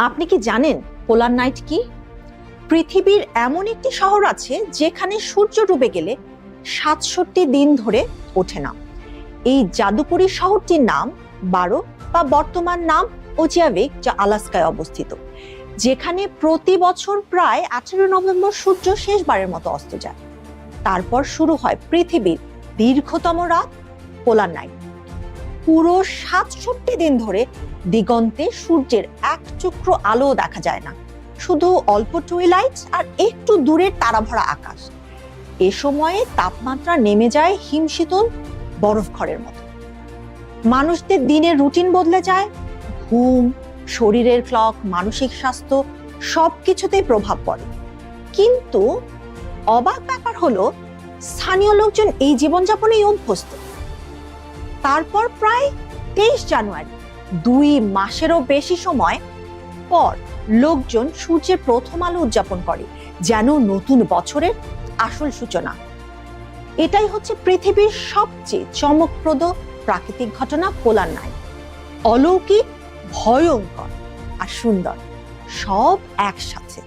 আপনি কি জানেন পোলার নাইট কি? পৃথিবীর এমন একটি শহর আছে যেখানে সূর্য ডুবে গেলে ৬৭ দিন ধরে ওঠে না। এই জাদুকরী শহরটির নাম বারো বা বর্তমান নাম ওজিয়াভিক, যা আলাস্কায় অবস্থিত, যেখানে প্রতি বছর প্রায় ১৮ নভেম্বর সূর্য শেষবারের মতো অস্ত যায়। তারপর শুরু হয় পৃথিবীর দীর্ঘতম রাত, পোলার নাইট। পুরো ৬৭ দিন ধরে দিগন্তে সূর্যের এক চক্র আলো দেখা যায় না, শুধু অল্প টুইলাইট আর একটু দূরের তারাভরা আকাশ। এ সময়ে তাপমাত্রা নেমে যায় হিমশীতল বরফ ঘরের মতো। মানুষদের দিনের রুটিন বদলে যায়, ঘুম, শরীরের ক্লক, মানসিক স্বাস্থ্য সবকিছুতেই প্রভাব পড়ে। কিন্তু অবাক ব্যাপার হলো, স্থানীয় লোকজন এই জীবনযাপনেই অভ্যস্ত। তারপর প্রায় ২৩ জানুয়ারি, ২ মাসেরও বেশি সময় পর, লোকজন সূর্যের প্রথম আলো উদযাপন করে, যেন নতুন বছরের আসল সূচনা। এটাই হচ্ছে পৃথিবীর সবচেয়ে চমকপ্রদ প্রাকৃতিক ঘটনা, পোলার নাইট। অলৌকিক, ভয়ঙ্কর আর সুন্দর, সব একসাথে।